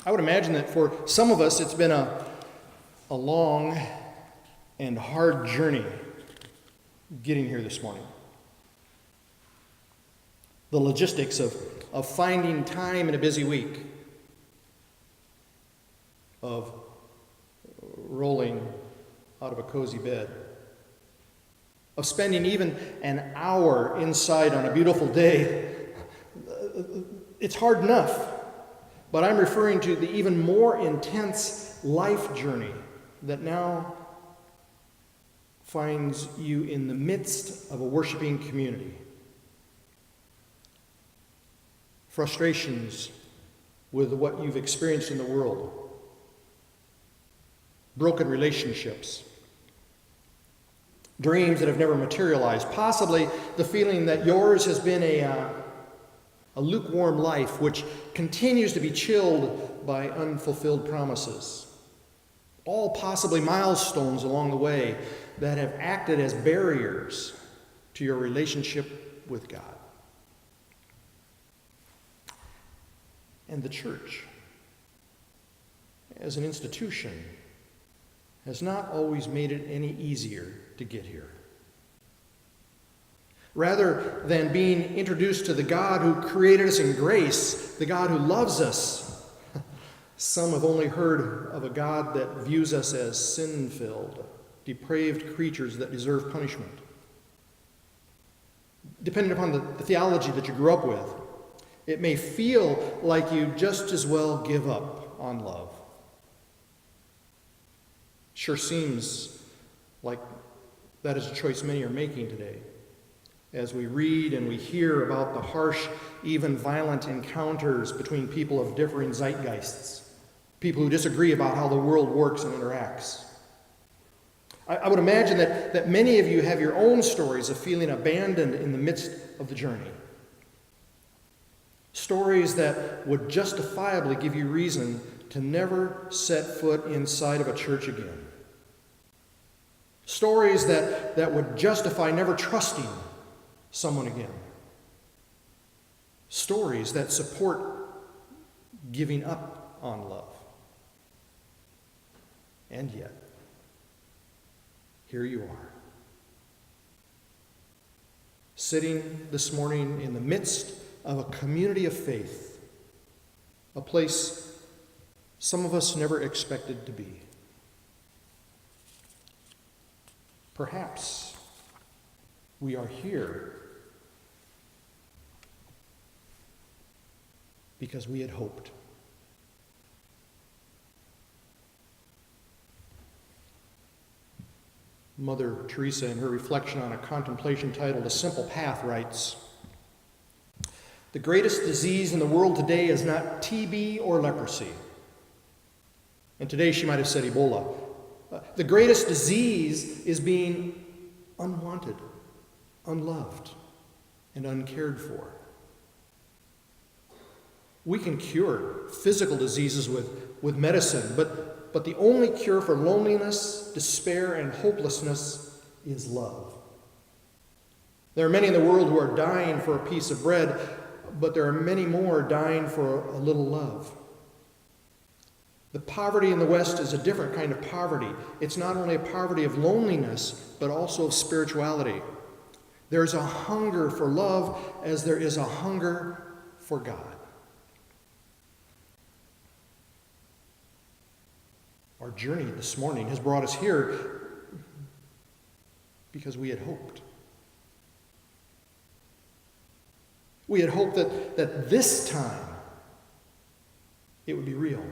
I would imagine that for some of us, it's been a long and hard journey getting here this morning. The logistics of finding time in a busy week, of rolling out of a cozy bed, of spending even an hour inside on a beautiful day. It's hard enough, but I'm referring to the even more intense life journey that now finds you in the midst of a worshiping community. Frustrations with what you've experienced in the world, broken relationships, dreams that have never materialized, possibly the feeling that yours has been a lukewarm life which continues to be chilled by unfulfilled promises. All possibly milestones along the way that have acted as barriers to your relationship with God. And the church, as an institution, has not always made it any easier to get here. Rather than being introduced to the God who created us in grace, the God who loves us, some have only heard of a God that views us as sin-filled, depraved creatures that deserve punishment. Depending upon the theology that you grew up with, it may feel like you just as well give up on love. Sure seems like that is a choice many are making today, as we read and we hear about the harsh, even violent encounters between people of differing zeitgeists, people who disagree about how the world works and interacts. I would imagine that many of you have your own stories of feeling abandoned in the midst of the journey. Stories that would justifiably give you reason to never set foot inside of a church again. Stories that would justify never trusting someone again. Stories that support giving up on love. And yet, here you are, sitting this morning in the midst of a community of faith, a place some of us never expected to be. Perhaps we are here because we had hoped. Mother Teresa, in her reflection on a contemplation titled A Simple Path, writes, "The greatest disease in the world today is not TB or leprosy." And today she might have said Ebola. The greatest disease is being unwanted, unloved, and uncared for. We can cure physical diseases with medicine, but the only cure for loneliness, despair, and hopelessness is love. There are many in the world who are dying for a piece of bread, but there are many more dying for a little love. The poverty in the West is a different kind of poverty. It's not only a poverty of loneliness, but also of spirituality. There's a hunger for love as there is a hunger for God. Our journey this morning has brought us here because we had hoped. We had hoped that this time it would be real.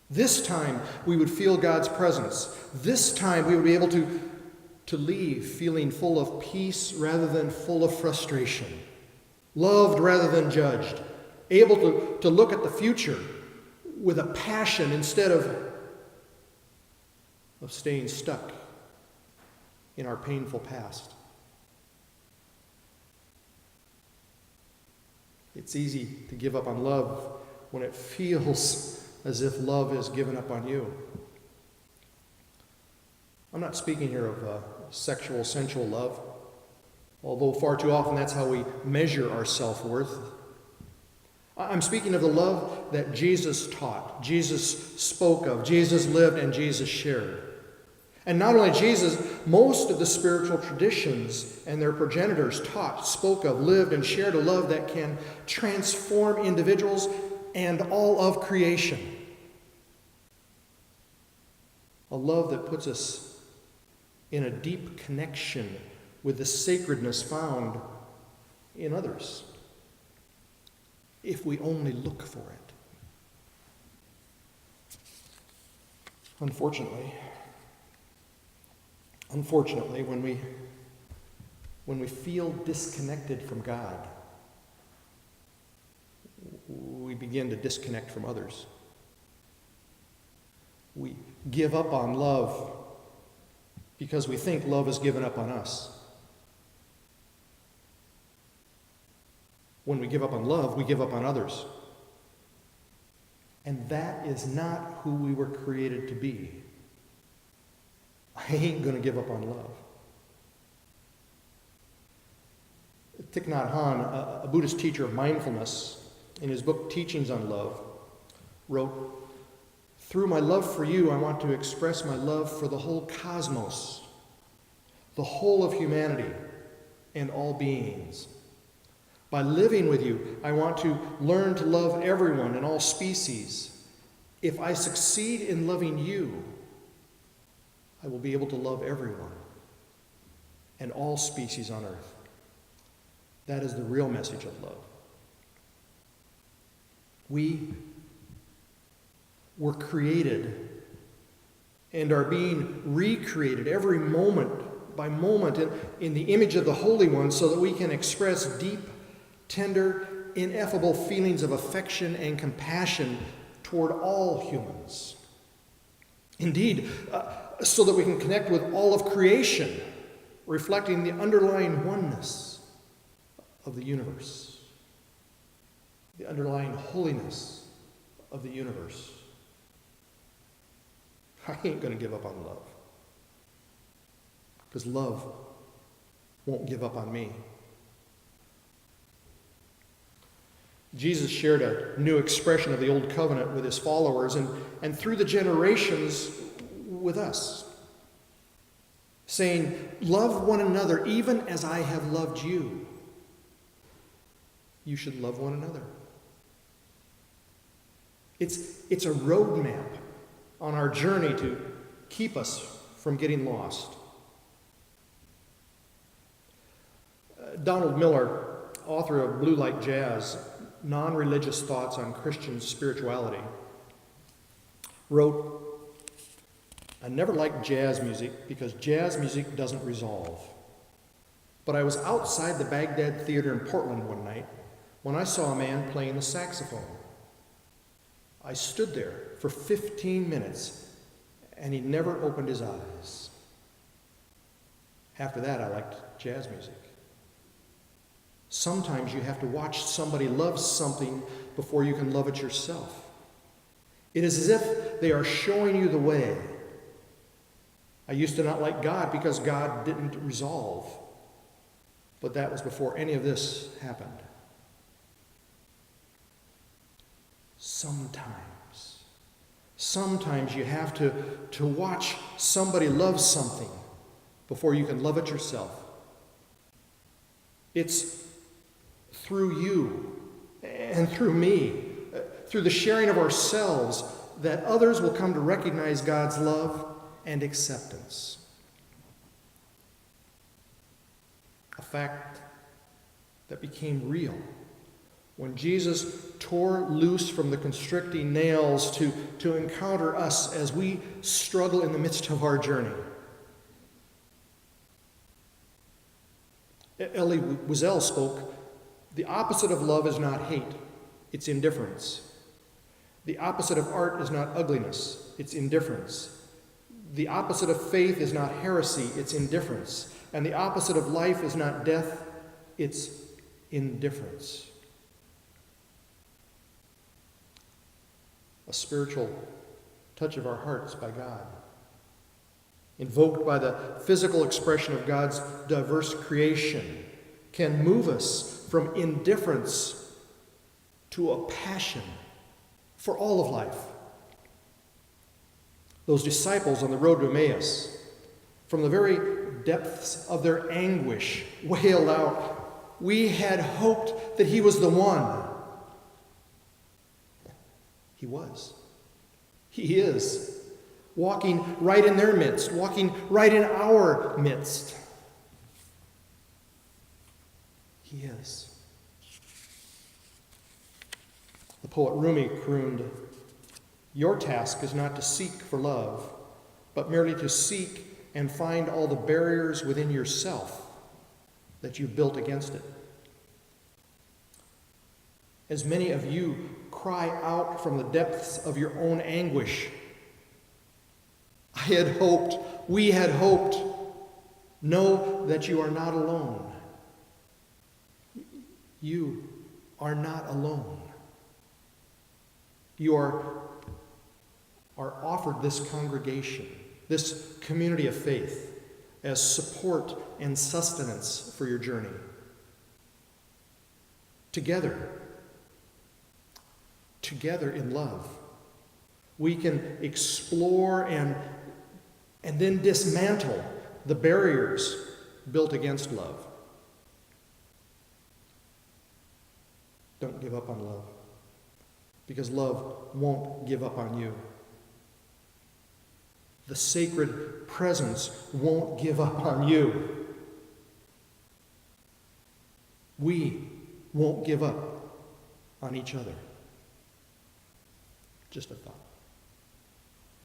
This time we would feel God's presence. This time we would be able to leave feeling full of peace rather than full of frustration, loved rather than judged, able to look at the future with a passion instead of staying stuck in our painful past. It's easy to give up on love when it feels as if love has given up on you. I'm not speaking here of sexual, sensual love, although far too often that's how we measure our self-worth. I'm speaking of the love that Jesus taught, Jesus spoke of, Jesus lived, and Jesus shared. And not only Jesus, most of the spiritual traditions and their progenitors taught, spoke of, lived, and shared a love that can transform individuals and all of creation. A love that puts us in a deep connection with the sacredness found in others, if we only look for it. Unfortunately, when we feel disconnected from God, we begin to disconnect from others. We give up on love because we think love is given up on us. When we give up on love, we give up on others. And that is not who we were created to be. I ain't going to give up on love. Thich Nhat Hanh, a Buddhist teacher of mindfulness, in his book Teachings on Love, wrote, "Through my love for you, I want to express my love for the whole cosmos, the whole of humanity, and all beings. By living with you, I want to learn to love everyone and all species. If I succeed in loving you, I will be able to love everyone and all species on earth." That is the real message of love. We were created and are being recreated every moment by moment in the image of the Holy One so that we can express deep, tender, ineffable feelings of affection and compassion toward all humans. Indeed, so that we can connect with all of creation, reflecting the underlying oneness of the universe, the underlying holiness of the universe. I ain't going to give up on love, because love won't give up on me. Jesus shared a new expression of the Old Covenant with his followers and through the generations with us, saying, "Love one another even as I have loved you. You should love one another." It's a roadmap on our journey to keep us from getting lost. Donald Miller, author of Blue Like Jazz, Non-Religious Thoughts on Christian Spirituality, wrote, "I never liked jazz music because jazz music doesn't resolve. But I was outside the Baghdad Theater in Portland one night when I saw a man playing the saxophone. I stood there for 15 minutes and he never opened his eyes. After that, I liked jazz music." Sometimes you have to watch somebody love something before you can love it yourself. It is as if they are showing you the way. I used to not like God because God didn't resolve. But that was before any of this happened. Sometimes you have to watch somebody love something before you can love it yourself. It's through you and through me, through the sharing of ourselves, that others will come to recognize God's love and acceptance. A fact that became real when Jesus tore loose from the constricting nails to encounter us as we struggle in the midst of our journey. Elie Wiesel spoke, "The opposite of love is not hate, it's indifference. The opposite of art is not ugliness, it's indifference. The opposite of faith is not heresy, it's indifference. And the opposite of life is not death, it's indifference." A spiritual touch of our hearts by God, invoked by the physical expression of God's diverse creation, can move us from indifference to a passion for all of life. Those disciples on the road to Emmaus, from the very depths of their anguish, wailed out, "We had hoped that he was the one." He was. He is. Walking right in their midst, walking right in our midst. He is. The poet Rumi crooned, "Your task is not to seek for love, but merely to seek and find all the barriers within yourself that you've built against it." As many of you cry out from the depths of your own anguish, "I had hoped, we had hoped," know that you are not alone. You are not alone. You are offered this congregation, this community of faith, as support and sustenance for your journey. Together in love, we can explore and then dismantle the barriers built against love. Don't give up on love, because love won't give up on you. The sacred presence won't give up on you. We won't give up on each other. Just a thought.